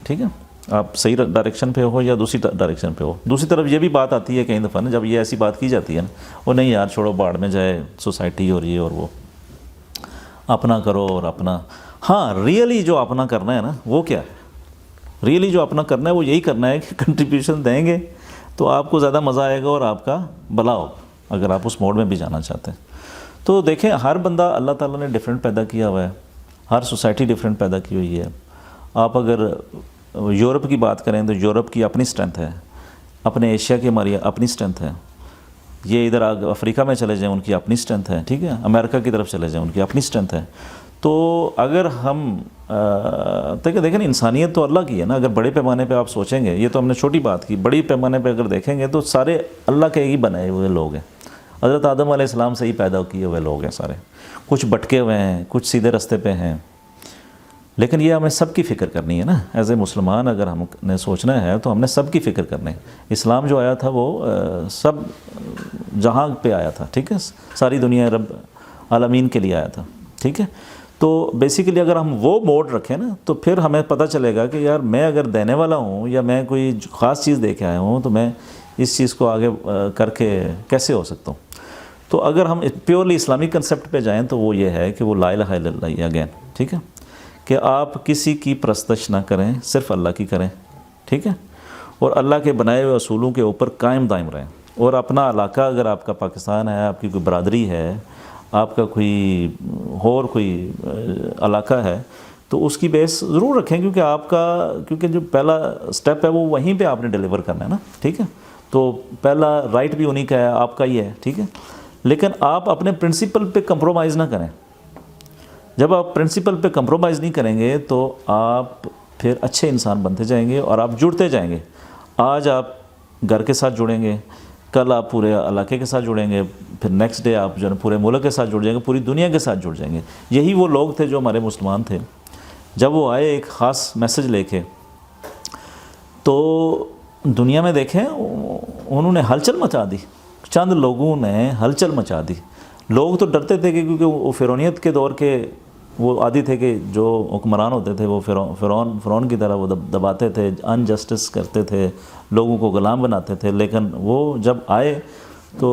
ٹھیک ہے، آپ صحیح ڈائریکشن پہ ہو یا دوسری ڈائریکشن پہ ہو. دوسری طرف یہ بھی بات آتی ہے کئی دفعہ نا، جب یہ ایسی بات کی جاتی ہے نا، وہ نہیں یار چھوڑو باڑ میں جائے سوسائٹی اور یہ اور وہ، اپنا کرو اور اپنا. ہاں ریئلی جو اپنا کرنا ہے نا وہ کیا ہے؟ ریئلی جو اپنا کرنا ہے وہ یہی کرنا ہے کہ کنٹریبیوشن دیں گے تو آپ کو زیادہ مزہ آئے گا اور آپ کا بھلا ہو، اگر آپ اس موڈ میں بھی جانا چاہتے ہیں. تو دیکھیں ہر بندہ اللہ تعالیٰ نے ڈیفرنٹ پیدا کیا ہوا ہے، ہر سوسائٹی ڈیفرنٹ پیدا کی ہوئی ہے. آپ اگر یورپ کی بات کریں تو یورپ کی اپنی اسٹرینتھ ہے، اپنے ایشیا کی ہماری اپنی اسٹرینتھ ہے. یہ ادھر افریقہ میں چلے جائیں ان کی اپنی اسٹرینتھ ہے، ٹھیک ہے، امریکہ کی طرف چلے جائیں ان کی اپنی اسٹرینتھ ہے. تو اگر ہم دیکھیں نا، انسانیت تو اللہ کی ہے نا. اگر بڑے پیمانے پہ آپ سوچیں گے، یہ تو ہم نے چھوٹی بات کی، بڑی پیمانے پہ اگر دیکھیں گے تو سارے اللہ کے ہی بنائے ہوئے لوگ ہیں. حضرت آدم علیہ السلام سے ہی پیدا کیے ہوئے لوگ ہیں سارے. کچھ بھٹکے ہوئے ہیں، کچھ سیدھے رستے پہ ہیں، لیکن یہ ہمیں سب کی فکر کرنی ہے نا. ایز اے مسلمان اگر ہم نے سوچنا ہے تو ہم نے سب کی فکر کرنی ہے. اسلام جو آیا تھا وہ سب جہاں پہ آیا تھا، ٹھیک ہے، ساری دنیا رب عالمین کے لیے آیا تھا، ٹھیک ہے. تو بیسیکلی اگر ہم وہ موڈ رکھیں نا تو پھر ہمیں پتہ چلے گا کہ یار میں اگر دینے والا ہوں یا میں کوئی خاص چیز دے کے آیا ہوں تو میں اس چیز کو آگے کر کے کیسے ہو سکتا ہوں. تو اگر ہم پیورلی اسلامی کنسیپٹ پہ جائیں تو وہ یہ ہے کہ وہ لا الہ الا اللہ اگین، ٹھیک ہے، کہ آپ کسی کی پرستش نہ کریں، صرف اللہ کی کریں، ٹھیک ہے، اور اللہ کے بنائے ہوئے اصولوں کے اوپر قائم دائم رہیں. اور اپنا علاقہ اگر آپ کا پاکستان ہے، آپ کی کوئی برادری ہے، آپ کا کوئی اور کوئی علاقہ ہے، تو اس کی بیس ضرور رکھیں، کیونکہ جو پہلا سٹیپ ہے وہ وہیں پہ آپ نے ڈیلیور کرنا ہے نا، ٹھیک ہے. تو پہلا رائٹ بھی انہیں کا ہے، آپ کا ہی ہے، ٹھیک ہے. لیکن آپ اپنے پرنسپل پہ کمپرومائز نہ کریں. جب آپ پرنسپل پہ کمپرومائز نہیں کریں گے تو آپ پھر اچھے انسان بنتے جائیں گے اور آپ جڑتے جائیں گے. آج آپ گھر کے ساتھ جڑیں گے، کل آپ پورے علاقے کے ساتھ جڑیں گے، پھر نیکسٹ ڈے آپ جو ہے پورے ملک کے ساتھ جڑ جائیں گے، پوری دنیا کے ساتھ جڑ جائیں گے. یہی وہ لوگ تھے جو ہمارے مسلمان تھے. جب وہ آئے ایک خاص میسج لے کے تو دنیا میں دیکھیں انہوں نے ہلچل مچا دی. چند لوگوں نے ہلچل مچا دی. لوگ تو ڈرتے تھے کہ کیونکہ وہ فرعونیت کے دور کے وہ عادی تھے کہ جو حکمران ہوتے تھے وہ فرعون کی طرح وہ دباتے تھے، انجسٹس کرتے تھے، لوگوں کو غلام بناتے تھے. لیکن وہ جب آئے تو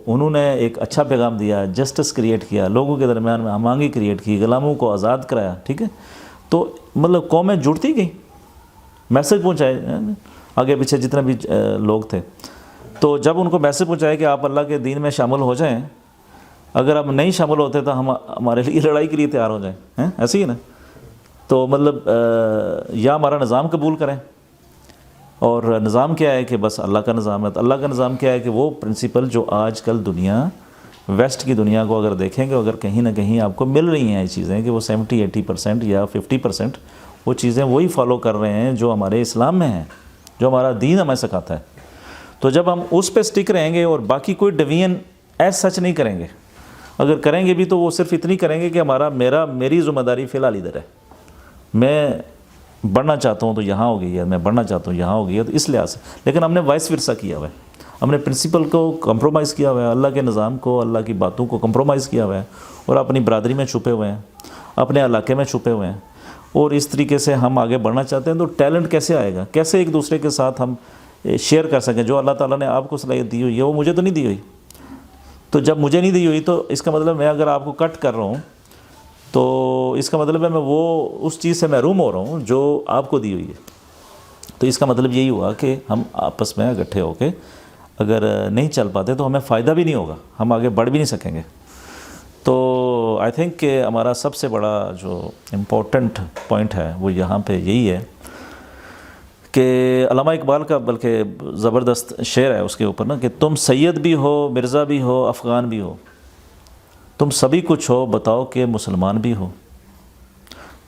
انہوں نے ایک اچھا پیغام دیا، جسٹس کریٹ کیا، لوگوں کے درمیان میں ہمانگی کریٹ کی، غلاموں کو آزاد کرایا، ٹھیک ہے. تو مطلب قومیں جڑتی گئیں، میسج پہنچائے آگے پیچھے جتنے بھی لوگ تھے. تو جب ان کو میسج پہنچایا کہ آپ اللہ کے دین میں شامل ہو جائیں، اگر آپ نہیں شامل ہوتے تو ہم ہمارے لیے لڑائی کے لیے تیار ہو جائیں، ایسے ہی نا. تو مطلب یا ہمارا نظام قبول کریں، اور نظام کیا ہے کہ بس اللہ کا نظام ہے. تو اللہ کا نظام کیا ہے کہ وہ پرنسپل جو آج کل دنیا ویسٹ کی دنیا کو اگر دیکھیں گے، اگر کہیں نہ کہیں آپ کو مل رہی ہیں یہ چیزیں کہ وہ 70-80% یا 50% وہ چیزیں وہی فالو کر رہے ہیں جو ہمارے اسلام میں ہیں، جو ہمارا دین ہمیں سکھاتا ہے. تو جب ہم اس پہ سٹک رہیں گے اور باقی کوئی ڈویژن ایز سچ نہیں کریں گے، اگر کریں گے بھی تو وہ صرف اتنی کریں گے کہ میری ذمہ داری فی الحال ادھر ہے، میں بڑھنا چاہتا ہوں تو یہاں ہو گئی ہے، میں بڑھنا چاہتا ہوں یہاں ہو گئی ہے، تو اس لحاظ سے. لیکن ہم نے وائس ورثہ کیا ہوا ہے، ہم نے پرنسپل کو کمپرومائز کیا ہوا ہے، اللہ کے نظام کو، اللہ کی باتوں کو کمپرومائز کیا ہوا ہے، اور اپنی برادری میں چھپے ہوئے ہیں، اپنے علاقے میں چھپے ہوئے ہیں. اور اس طریقے سے ہم آگے بڑھنا چاہتے ہیں. تو ٹیلنٹ کیسے آئے گا؟ کیسے ایک دوسرے کے ساتھ ہم شیئر کر سکیں؟ جو اللہ تعالیٰ نے آپ کو صلاحیت دی ہوئی ہے وہ مجھے تو نہیں دی ہوئی. تو جب مجھے نہیں دی ہوئی تو اس کا مطلب میں اگر آپ کو کٹ کر رہا ہوں تو اس کا مطلب ہے میں وہ اس چیز سے محروم ہو رہا ہوں جو آپ کو دی ہوئی ہے. تو اس کا مطلب یہی ہوا کہ ہم آپس میں اکٹھے ہو کے اگر نہیں چل پاتے تو ہمیں فائدہ بھی نہیں ہوگا، ہم آگے بڑھ بھی نہیں سکیں گے. تو آئی تھنک کہ ہمارا سب سے بڑا جو امپورٹنٹ پوائنٹ ہے وہ یہاں پہ یہی ہے کہ علامہ اقبال کا بلکہ زبردست شعر ہے اس کے اوپر نا، کہ تم سید بھی ہو، مرزا بھی ہو، افغان بھی ہو، تم سبھی کچھ ہو، بتاؤ کہ مسلمان بھی ہو.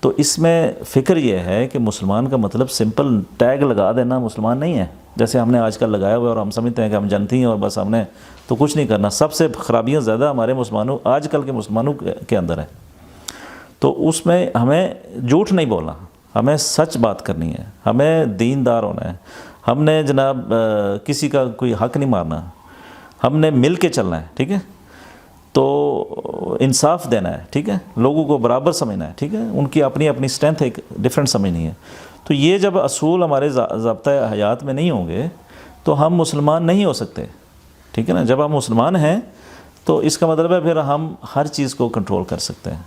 تو اس میں فکر یہ ہے کہ مسلمان کا مطلب سمپل ٹیگ لگا دینا مسلمان نہیں ہے، جیسے ہم نے آج کل لگایا ہوا ہے اور ہم سمجھتے ہیں کہ ہم جنتی ہیں اور بس ہم نے تو کچھ نہیں کرنا. سب سے خرابیاں زیادہ ہمارے مسلمانوں آج کل کے مسلمانوں کے اندر ہیں. تو اس میں ہمیں جھوٹ نہیں بولنا، ہمیں سچ بات کرنی ہے، ہمیں دیندار ہونا ہے، ہم نے جناب کسی کا کوئی حق نہیں مارنا، ہم نے مل کے چلنا ہے، ٹھیک ہے. تو انصاف دینا ہے، ٹھیک ہے، لوگوں کو برابر سمجھنا ہے، ٹھیک ہے، ان کی اپنی اپنی اسٹرینتھ ایک ڈفرینٹ سمجھنی ہے. تو یہ جب اصول ہمارے ضابطۂ حیات میں نہیں ہوں گے تو ہم مسلمان نہیں ہو سکتے، ٹھیک ہے نا. جب ہم مسلمان ہیں تو اس کا مطلب ہے پھر ہم ہر چیز کو کنٹرول کر سکتے ہیں.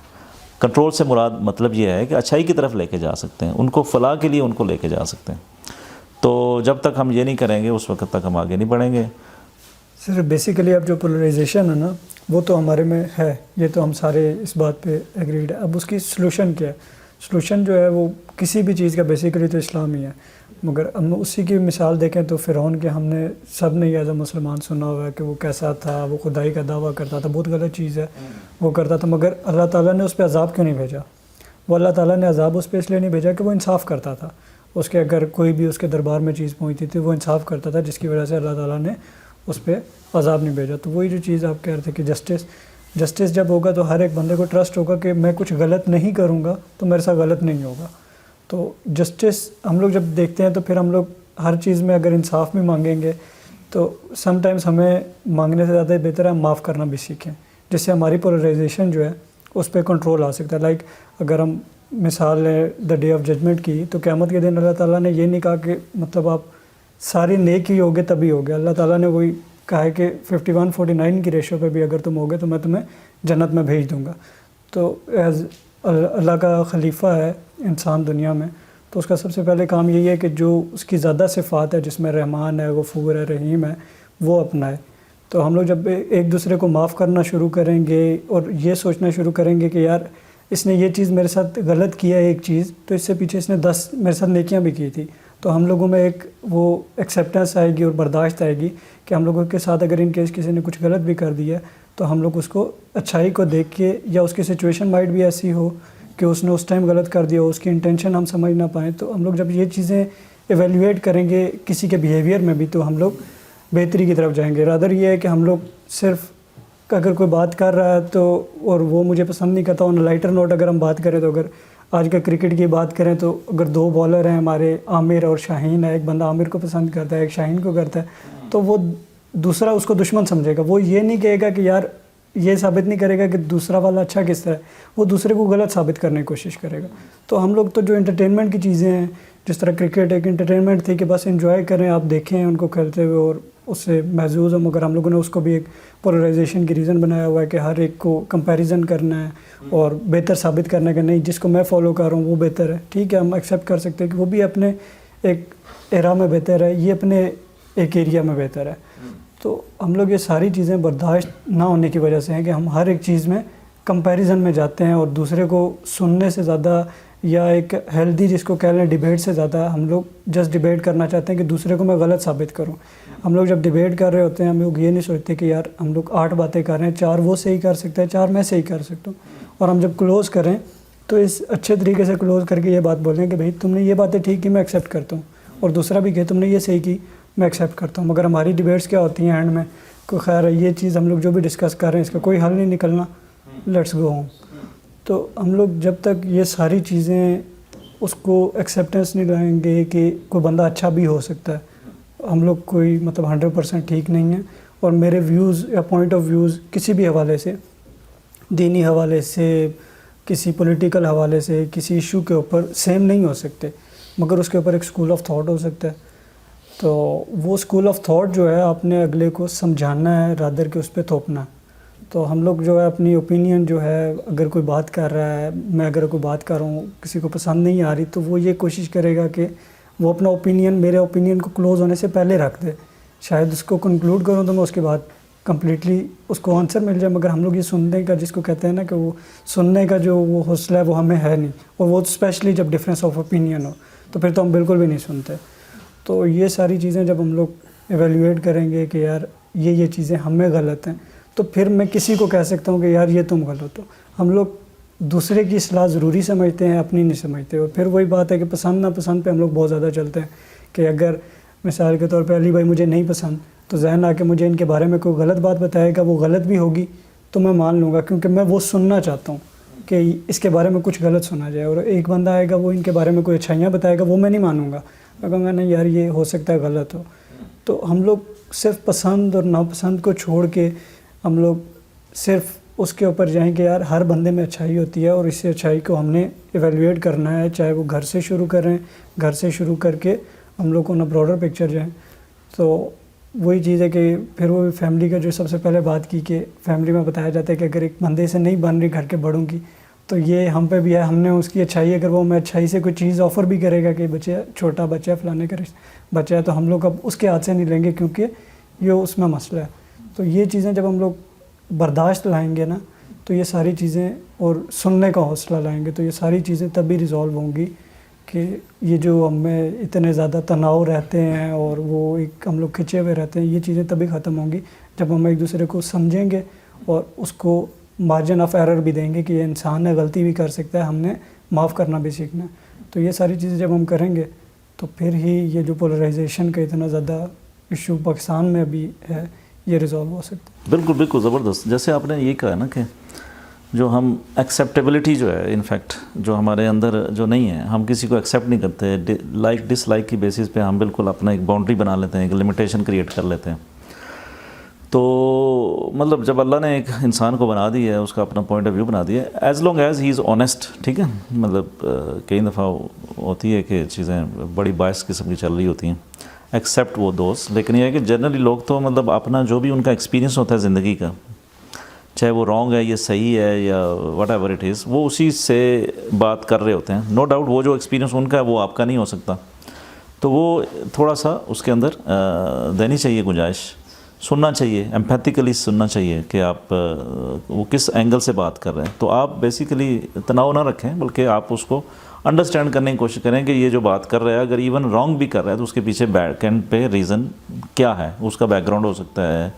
کنٹرول سے مراد مطلب یہ ہے کہ اچھائی کی طرف لے کے جا سکتے ہیں، ان کو فلاح کے لیے ان کو لے کے جا سکتے ہیں. تو جب تک ہم یہ نہیں کریں گے اس وقت تک ہم آگے نہیں بڑھیں گے. سر بیسیکلی اب جو پولرائزیشن ہے نا وہ تو ہمارے میں ہے، یہ تو ہم سارے اس بات پہ ایگریڈ ہے. اب اس کی سلوشن کیا ہے؟ سلوشن جو ہے وہ کسی بھی چیز کا بیسیکلی تو اسلام ہی ہے، مگر ہم اسی کی مثال دیکھیں تو فرعون کے ہم نے سب نے ایز اے مسلمان سنا ہوا ہے کہ وہ کیسا تھا، وہ خدائی کا دعویٰ کرتا تھا، بہت غلط چیز ہے وہ کرتا تھا. مگر اللہ تعالیٰ نے اس پہ عذاب کیوں نہیں بھیجا؟ وہ اللہ تعالیٰ نے عذاب اس پہ اس لیے نہیں بھیجا کہ وہ انصاف کرتا تھا. اس کے اگر کوئی بھی اس کے دربار میں چیز پہنچتی تھی وہ انصاف کرتا تھا، جس کی وجہ سے اللہ تعالیٰ نے اس پہ عذاب نہیں بھیجا. تو وہی جو چیز آپ کہہ رہے تھے کہ جسٹس جب ہوگا تو ہر ایک بندے کو ٹرسٹ ہوگا کہ میں کچھ غلط نہیں کروں گا تو میرے ساتھ غلط نہیں ہوگا. تو جسٹس ہم لوگ جب دیکھتے ہیں تو پھر ہم لوگ ہر چیز میں اگر انصاف بھی مانگیں گے تو سم ٹائمز ہمیں مانگنے سے زیادہ بہتر ہے ہم معاف کرنا بھی سیکھیں، جس سے ہماری پولرائزیشن جو ہے اس پہ کنٹرول آ سکتا ہے. لائک اگر ہم مثال ہے دا ڈے آف ججمنٹ کی، تو قیامت کے دن اللہ تعالیٰ نے یہ نہیں کہا کہ مطلب آپ ساری نیک ہی ہوگے تبھی ہوگے. اللہ تعالیٰ نے وہی کہا ہے کہ 51-49 کی ریشو پہ بھی اگر تم ہوگے تو میں تمہیں جنت میں بھیج دوں گا. تو ایز اللہ کا خلیفہ ہے انسان دنیا میں، تو اس کا سب سے پہلے کام یہی ہے کہ جو اس کی زیادہ صفات ہے جس میں رحمان ہے، غفور ہے، رحیم ہے، وہ اپنائے. تو ہم لوگ جب ایک دوسرے کو معاف کرنا شروع کریں گے اور یہ سوچنا شروع کریں گے کہ یار اس نے یہ چیز میرے ساتھ غلط کیا ہے ایک چیز، تو اس سے پیچھے اس نے 10 میرے ساتھ نیکیاں بھی کی تھی، تو ہم لوگوں میں ایک وہ ایکسیپٹنس آئے گی اور برداشت آئے گی کہ ہم لوگوں کے ساتھ اگر ان کیس کسی نے کچھ غلط بھی کر دیا ہے تو ہم لوگ اس کو اچھائی کو دیکھ کے، یا اس کی سچویشن مائٹ بھی ایسی ہو کہ اس نے اس ٹائم غلط کر دیا ہو، اس کی انٹینشن ہم سمجھ نہ پائیں، تو ہم لوگ جب یہ چیزیں ایویلیویٹ کریں گے کسی کے بیہیویئر میں بھی تو ہم لوگ بہتری کی طرف جائیں گے. رادر یہ ہے کہ ہم لوگ صرف اگر کوئی بات کر رہا ہے تو اور وہ مجھے پسند نہیں کرتا، آن لائٹر نوٹ اگر ہم بات کریں تو اگر آج کا کرکٹ کی بات کریں تو اگر 2 بالر ہیں ہمارے، عامر اور شاہین ہے، ایک بندہ عامر کو پسند کرتا ہے ایک شاہین کو کرتا ہے، تو وہ دوسرا اس کو دشمن سمجھے گا. وہ یہ نہیں کہے گا کہ یار یہ ثابت نہیں کرے گا کہ دوسرا والا اچھا کس طرح ہے، وہ دوسرے کو غلط ثابت کرنے کی کوشش کرے گا. تو ہم لوگ تو جو انٹرٹینمنٹ کی چیزیں ہیں، جس طرح کرکٹ ایک انٹرٹینمنٹ تھی کہ بس انجوائے کریں، آپ دیکھیں ان کو کھیلتے ہوئے اور اس سے محظوظ ہوں، مگر ہم لوگوں نے اس کو بھی ایک پولرائزیشن کی ریزن بنایا ہوا ہے کہ ہر ایک کو کمپیریزن کرنا ہے اور بہتر ثابت کرنا ہے کہ نہیں جس کو میں فالو کر رہا ہوں وہ بہتر ہے. ٹھیک ہے، ہم ایکسیپٹ کر سکتے ہیں کہ وہ بھی اپنے ایک ایرا میں بہتر ہے، یہ اپنے ایک ایریا میں بہتر ہے. تو ہم لوگ یہ ساری چیزیں برداشت نہ ہونے کی وجہ سے ہیں کہ ہم ہر ایک چیز میں کمپیریزن میں جاتے ہیں اور دوسرے کو سننے سے زیادہ، یا ایک ہیلدی جس کو کہہ لیں ڈیبیٹ سے زیادہ، ہم لوگ جسٹ ڈیبیٹ کرنا چاہتے ہیں کہ دوسرے کو میں غلط ثابت کروں. ہم لوگ جب ڈیبیٹ کر رہے ہوتے ہیں ہم لوگ یہ نہیں سوچتے کہ یار ہم لوگ 8 باتیں کر رہے ہیں، 4 وہ صحیح کر سکتا ہے، 4 میں صحیح کر سکتا ہوں. اور ہم جب کلوز کریں تو اس اچھے طریقے سے کلوز کر کے یہ بات بولیں کہ بھائی تم نے یہ باتیں ٹھیک کی، میں ایکسیپٹ کرتا ہوں، اور دوسرا بھی کہ تم نے یہ صحیح کی، میں ایکسیپٹ کرتا ہوں. مگر ہماری ڈیبیٹس کیا ہوتی ہیں اینڈ میں کوئی خیر ہے یہ چیز ہم لوگ جو بھی ڈسکس کر رہے ہیں اس کا کوئی حل نہیں نکلنا، لیٹس گو ہوم. تو ہم لوگ جب تک یہ ساری چیزیں اس کو ایکسیپٹنس نہیں لائیں گے کہ کوئی بندہ اچھا بھی ہو سکتا ہے، ہم لوگ کوئی مطلب 100% ٹھیک نہیں ہیں، اور میرے ویوز یا پوائنٹ آف ویوز کسی بھی حوالے سے، دینی حوالے سے، کسی پولیٹیکل حوالے سے، کسی ایشو کے اوپر سیم نہیں ہو سکتے، مگر اس کے اوپر ایک اسکول آف تھاٹ ہو سکتا ہے. تو وہ اسکول آف تھاٹ جو ہے آپ نے اگلے کو سمجھانا ہے رادر کہ اس پہ تھوپنا ہے. تو ہم لوگ جو ہے اپنی اوپینین جو ہے، اگر کوئی بات کر رہا ہے، میں اگر کوئی بات کر رہا ہوں کسی کو پسند نہیں آ رہی، تو وہ یہ کوشش کرے گا کہ وہ اپنا اوپینین میرے اوپینین کو کلوز ہونے سے پہلے رکھ دے. شاید اس کو کنکلوڈ کروں تو میں اس کے بعد کمپلیٹلی اس کو آنسر مل جائے، مگر ہم لوگ یہ سننے کا جس کو کہتے ہیں نا کہ وہ سننے کا جو وہ حوصلہ ہے وہ ہمیں ہے نہیں، اور وہ اسپیشلی جب ڈفرینس آف اوپینین ہو تو پھر تو ہم بالکل بھی نہیں سنتے. تو یہ ساری چیزیں جب ہم لوگ ایویلیویٹ کریں گے کہ یار یہ چیزیں ہمیں غلط ہیں، تو پھر میں کسی کو کہہ سکتا ہوں کہ یار یہ تم غلط ہو. ہم لوگ دوسرے کی اصلاح ضروری سمجھتے ہیں، اپنی نہیں سمجھتے. اور پھر وہی بات ہے کہ پسند نا پسند پہ ہم لوگ بہت زیادہ چلتے ہیں کہ اگر مثال کے طور پہ علی بھائی مجھے نہیں پسند، تو ذہن آ کے مجھے ان کے بارے میں کوئی غلط بات بتائے گا، وہ غلط بھی ہوگی تو میں مان لوں گا، کیونکہ میں وہ سننا چاہتا ہوں کہ اس کے بارے میں کچھ غلط سنا جائے. اور ایک بندہ آئے گا وہ ان کے بارے میں کوئی اچھائیاں بتائے گا، وہ میں نہیں مانوں گا، میں کہوں گا نہیں یار یہ ہو سکتا ہے غلط ہو. تو ہم لوگ صرف پسند اور ناپسند کو چھوڑ کے ہم لوگ صرف اس کے اوپر جائیں کہ یار ہر بندے میں اچھائی ہوتی ہے اور اس اچھائی کو ہم نے ایویلویٹ کرنا ہے, چاہے وہ گھر سے شروع کریں, گھر سے شروع کر کے ہم لوگ کو نا براڈر پکچر جائیں. تو وہی چیز ہے کہ پھر وہ فیملی کا جو سب سے پہلے بات کی کہ فیملی میں بتایا جاتا ہے کہ اگر ایک بندے سے نہیں بن رہی گھر کے بڑوں کی تو یہ ہم پہ بھی ہے, ہم نے اس کی اچھائی, اگر وہ ہمیں اچھائی سے کوئی چیز آفر بھی کرے گا کہ بچے چھوٹا بچہ ہے فلانے کا بچہ ہے, تو ہم لوگ اب اس کے ہاتھ سے نہیں لیں گے کیونکہ یہ اس میں مسئلہ ہے. تو یہ چیزیں جب ہم لوگ برداشت لائیں گے نا تو یہ ساری چیزیں, اور سننے کا حوصلہ لائیں گے تو یہ ساری چیزیں تبھی ریزالو ہوں گی کہ یہ جو ہم میں اتنے زیادہ تناؤ رہتے ہیں اور وہ ایک ہم لوگ کھنچے ہوئے رہتے ہیں, یہ چیزیں تبھی ختم ہوں گی جب ہم ایک دوسرے کو سمجھیں گے اور اس کو مارجن آف ایرر بھی دیں گے کہ یہ انسان ہے, غلطی بھی کر سکتا ہے, ہم نے معاف کرنا بھی سیکھنا ہے. تو یہ ساری چیزیں جب ہم کریں گے تو پھر ہی یہ جو پولرائزیشن کا اتنا زیادہ ایشو پاکستان میں ابھی ہے یہ ریزالو ہو سکتا ہے. بالکل بالکل زبردست. جیسے آپ نے یہ کہا نا کہ جو ہم ایکسیپٹیبلٹی جو ہے انفیکٹ جو ہمارے اندر جو نہیں ہے, ہم کسی کو ایکسیپٹ نہیں کرتے, لائک ڈس لائک کی بیسس پہ ہم بالکل اپنا ایک باؤنڈری بنا لیتے ہیں, ایک لمیٹیشن کریٹ کر لیتے ہیں. تو مطلب جب اللہ نے ایک انسان کو بنا دی ہے, اس کا اپنا پوائنٹ آف ویو بنا دیا ہے, as long as he is honest, ٹھیک ہے. مطلب کئی دفعہ ہوتی ہے کہ چیزیں بڑی باعث قسم کی چل رہی ہوتی ہیں, ایکسیپٹ وہ دوست. لیکن یہ ہے کہ جنرلی لوگ تو مطلب اپنا جو بھی ان کا ایکسپیرینس ہوتا ہے زندگی کا, چاہے وہ رانگ ہے یا صحیح ہے یا وٹ ایور اٹ از, وہ اسی سے بات کر رہے ہوتے ہیں. نو ڈاؤٹ وہ جو ایکسپیرینس ان کا ہے وہ آپ کا نہیں ہو سکتا, تو وہ تھوڑا سا اس کے اندر دینی چاہیے گنجائش, سننا چاہیے, ایمپیتھیکلی سننا چاہیے کہ آپ وہ کس اینگل سے بات کر رہے ہیں. تو آپ بیسیکلی تناؤ نہ رکھیں, بلکہ آپ اس کو انڈرسٹینڈ کرنے کی کوشش کریں کہ یہ جو بات کر رہا ہے اگر ایون رانگ بھی کر رہا ہے تو اس کے پیچھے بیک اینڈ پہ ریزن کیا ہے, اس کا بیک گراؤنڈ ہو سکتا ہے,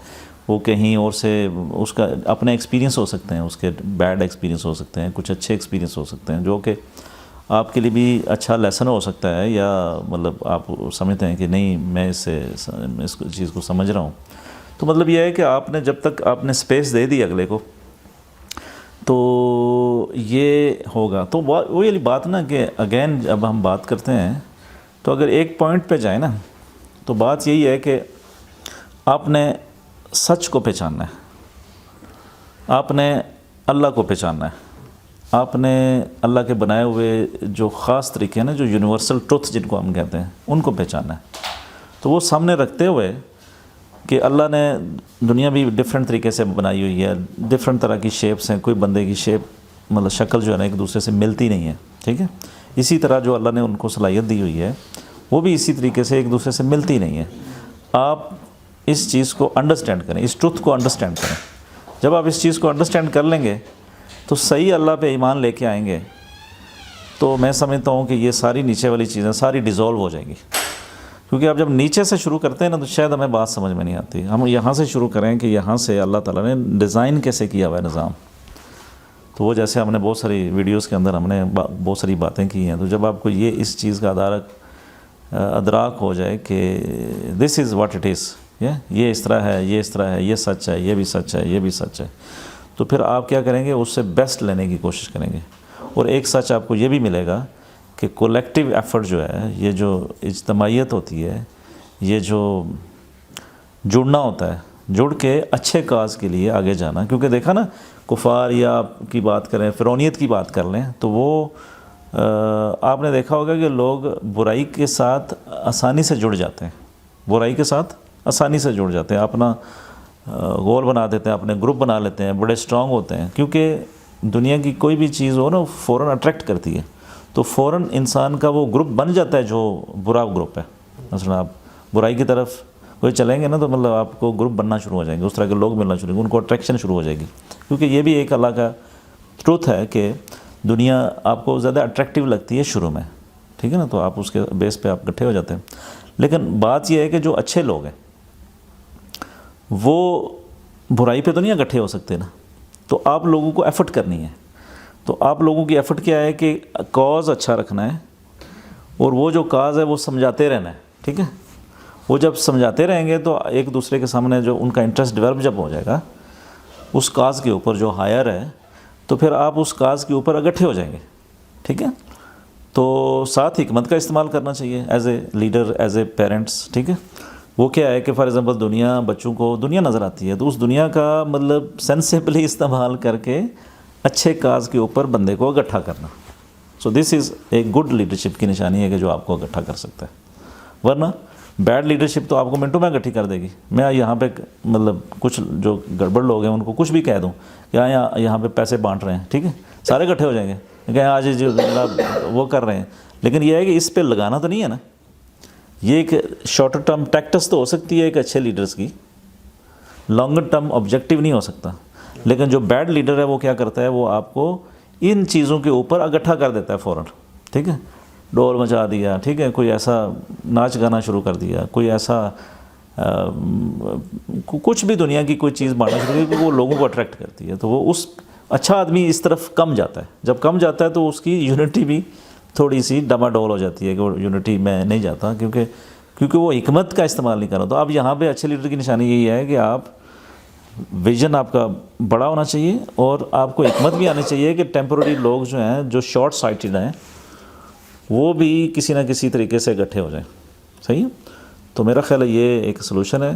وہ کہیں اور سے اس کا اپنے ایکسپیرینس ہو سکتے ہیں, اس کے بیڈ ایکسپیرینس ہو سکتے ہیں, کچھ اچھے ایکسپیرینس ہو سکتے ہیں جو کہ آپ کے لیے بھی اچھا لیسن ہو سکتا ہے, یا مطلب آپ سمجھتے ہیں کہ نہیں میں اس چیز کو سمجھ رہا ہوں. تو مطلب یہ ہے کہ آپ نے جب تک آپ نے اسپیس دے دی اگلے کو تو یہ ہوگا. تو وہ والی بات نا کہ اگین جب ہم بات کرتے ہیں تو اگر ایک پوائنٹ پہ جائیں نا تو بات یہی ہے کہ آپ نے سچ کو پہچاننا ہے, آپ نے اللہ کو پہچاننا ہے, آپ نے اللہ کے بنائے ہوئے جو خاص طریقے ہیں نا, جو یونیورسل ٹروتھ جن کو ہم کہتے ہیں, ان کو پہچاننا ہے. تو وہ سامنے رکھتے ہوئے کہ اللہ نے دنیا بھی ڈفرینٹ طریقے سے بنائی ہوئی ہے, ڈفرینٹ طرح کی شیپس ہیں, کوئی بندے کی شیپ مطلب شکل جو ہے نا ایک دوسرے سے ملتی نہیں ہے, ٹھیک ہے. اسی طرح جو اللہ نے ان کو صلاحیت دی ہوئی ہے وہ بھی اسی طریقے سے ایک دوسرے سے ملتی نہیں ہے. آپ اس چیز کو انڈرسٹینڈ کریں, اس ٹروتھ کو انڈرسٹینڈ کریں. جب آپ اس چیز کو انڈرسٹینڈ کر لیں گے تو صحیح اللہ پہ ایمان لے کے آئیں گے تو میں سمجھتا ہوں کہ یہ ساری نیچے والی چیزیں ساری ڈیزالو ہو جائیں گی. کیونکہ آپ جب نیچے سے شروع کرتے ہیں نا تو شاید ہمیں بات سمجھ میں نہیں آتی. ہم یہاں سے شروع کریں کہ یہاں سے اللہ تعالیٰ نے ڈیزائن کیسے کیا ہوا ہے نظام. تو وہ جیسے ہم نے بہت ساری ویڈیوز کے اندر ہم نے بہت ساری باتیں کی ہیں, تو جب آپ کو یہ اس چیز کا ادراک ہو جائے کہ دس از واٹ اٹ از, یہ اس طرح ہے, یہ اس طرح ہے, یہ سچ ہے, یہ بھی سچ ہے, یہ بھی سچ ہے, تو پھر آپ کیا کریں گے, اس سے بیسٹ لینے کی کوشش کریں گے. اور ایک سچ آپ کو یہ بھی ملے گا کہ کولیکٹیو ایفرٹ جو ہے, یہ جو اجتماعیت ہوتی ہے, یہ جو جڑنا ہوتا ہے, جڑ کے اچھے کاز کے لیے آگے جانا. کیونکہ دیکھا نا کفار یا کی بات کریں, فرعونیت کی بات کر لیں, تو وہ آپ نے دیکھا ہوگا کہ لوگ برائی کے ساتھ آسانی سے جڑ جاتے ہیں, برائی کے ساتھ آسانی سے جڑ جاتے ہیں, اپنا گول بنا دیتے ہیں, اپنے گروپ بنا لیتے ہیں, بڑے اسٹرانگ ہوتے ہیں. کیونکہ دنیا کی کوئی بھی چیز ہو نا فوراً اٹریکٹ کرتی ہے, تو فوراً انسان کا وہ گروپ بن جاتا ہے جو برا گروپ ہے. مثلا آپ برائی کی طرف کوئی چلیں گے نا تو مطلب آپ کو گروپ بننا شروع ہو جائیں گے, اس طرح کے لوگ ملنا شروع ہوں گے, ان کو اٹریکشن شروع ہو جائے گی. کیونکہ یہ بھی ایک اللہ کا ٹروتھ ہے کہ دنیا آپ کو زیادہ اٹریکٹیو لگتی ہے شروع میں, ٹھیک ہے نا, تو آپ اس کے بیس پہ آپ اکٹھے ہو جاتے ہیں. لیکن بات یہ ہے کہ جو اچھے لوگ ہیں وہ برائی پہ تو نہیں اکٹھے ہو سکتے نا, تو آپ لوگوں کو ایفرٹ کرنی ہے. تو آپ لوگوں کی ایفرٹ کیا ہے کہ کاز اچھا رکھنا ہے, اور وہ جو کاز ہے وہ سمجھاتے رہنا ہے, ٹھیک ہے. وہ جب سمجھاتے رہیں گے تو ایک دوسرے کے سامنے جو ان کا انٹرسٹ ڈیولپ جب ہو جائے گا اس کاز کے اوپر جو ہائر ہے, تو پھر آپ اس کاز کے اوپر اکٹھے ہو جائیں گے, ٹھیک ہے. تو ساتھ حکمت کا استعمال کرنا چاہیے as a leader, as a parents, ٹھیک ہے. وہ کیا ہے کہ فار ایگزامپل دنیا بچوں کو دنیا نظر آتی ہے تو اس دنیا کا مطلب سینسیبلی استعمال کر کے اچھے کاز کے اوپر بندے کو اکٹھا کرنا. سو دس از اے گڈ لیڈرشپ کی نشانی ہے کہ جو آپ کو اکٹھا کر سکتا ہے. ورنہ بیڈ لیڈرشپ تو آپ کو منٹوں میں اکٹھی کر دے گی. میں یہاں پہ مطلب کچھ جو گڑبڑ لوگ ہیں ان کو کچھ بھی کہہ دوں کہ یہاں پہ پیسے بانٹ رہے ہیں, ٹھیک ہے, سارے اکٹھے ہو جائیں گے کہ آج جو وہ کر رہے ہیں. لیکن یہ ہے کہ اس پہ لگانا تو نہیں ہے نا. یہ ایک شارٹر ٹرم ٹیکٹس تو ہو سکتی ہے ایک اچھے لیڈرز کی, لانگر ٹرم آبجیکٹیو نہیں ہو سکتا. لیکن جو بیڈ لیڈر ہے وہ کیا کرتا ہے, وہ آپ کو ان چیزوں کے اوپر اکٹھا کر دیتا ہے فوراً, ٹھیک ہے, ڈول مچا دیا, ٹھیک ہے, کوئی ایسا ناچ گانا شروع کر دیا, کوئی ایسا کچھ بھی دنیا کی کوئی چیز بانٹنا شروع کی کہ وہ لوگوں کو اٹریکٹ کرتی ہے. تو وہ اس اچھا آدمی اس طرف کم جاتا ہے. جب کم جاتا ہے تو اس کی یونٹی بھی تھوڑی سی ڈما ڈول ہو جاتی ہے کہ وہ یونٹی میں نہیں جاتا کیونکہ وہ حکمت کا استعمال نہیں کر رہا. تو اب یہاں پہ اچھے لیڈر کی نشانی یہی ہے کہ آپ ویژن آپ کا بڑا ہونا چاہیے اور آپ کو حکمت بھی آنی چاہیے کہ ٹیمپرری لوگ جو ہیں جو شارٹ سائٹڈ ہیں وہ بھی کسی نہ کسی طریقے سے اکٹھے ہو جائیں. صحیح ہے. تو میرا خیال ہے یہ ایک سلوشن ہے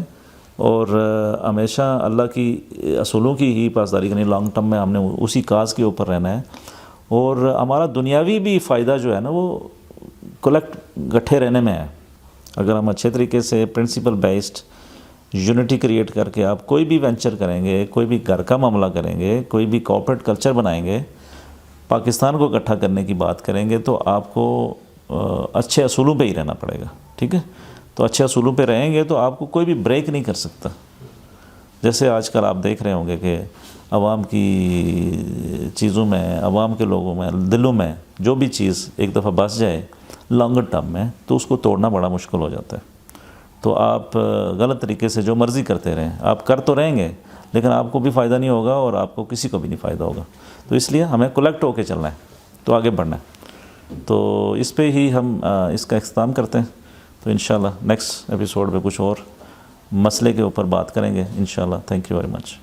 اور ہمیشہ اللہ کی اصولوں کی ہی پاسداری کرنی. لانگ ٹرم میں ہم نے اسی کاز کے اوپر رہنا ہے اور ہمارا دنیاوی بھی فائدہ جو ہے نا وہ کلیکٹ گٹھے رہنے میں ہے. اگر ہم اچھے طریقے سے پرنسپل بیسڈ یونٹی کریٹ کر کے آپ کوئی بھی وینچر کریں گے, کوئی بھی گھر کا معاملہ کریں گے, کوئی بھی کارپوریٹ کلچر بنائیں گے, پاکستان کو اکٹھا کرنے کی بات کریں گے تو آپ کو اچھے اصولوں پہ ہی رہنا پڑے گا. ٹھیک ہے. تو اچھے اصولوں پہ رہیں گے تو آپ کو کوئی بھی بریک نہیں کر سکتا. جیسے آج کل آپ دیکھ رہے ہوں گے کہ عوام کی چیزوں میں, عوام کے لوگوں میں, دلوں میں جو بھی چیز ایک دفعہ بس جائے لانگر ٹرم میں تو اس کو توڑنا بڑا مشکل ہو جاتا ہے. تو آپ غلط طریقے سے جو مرضی کرتے رہیں, آپ کر تو رہیں گے لیکن آپ کو بھی فائدہ نہیں ہوگا اور آپ کو کسی کو بھی نہیں فائدہ ہوگا. تو اس لیے ہمیں کلیکٹ ہو کے چلنا ہے, تو آگے بڑھنا ہے. تو اس پہ ہی ہم اس کا اختتام کرتے ہیں. تو انشاءاللہ نیکسٹ ایپیسوڈ پہ کچھ اور مسئلے کے اوپر بات کریں گے انشاءاللہ. Thank you very much.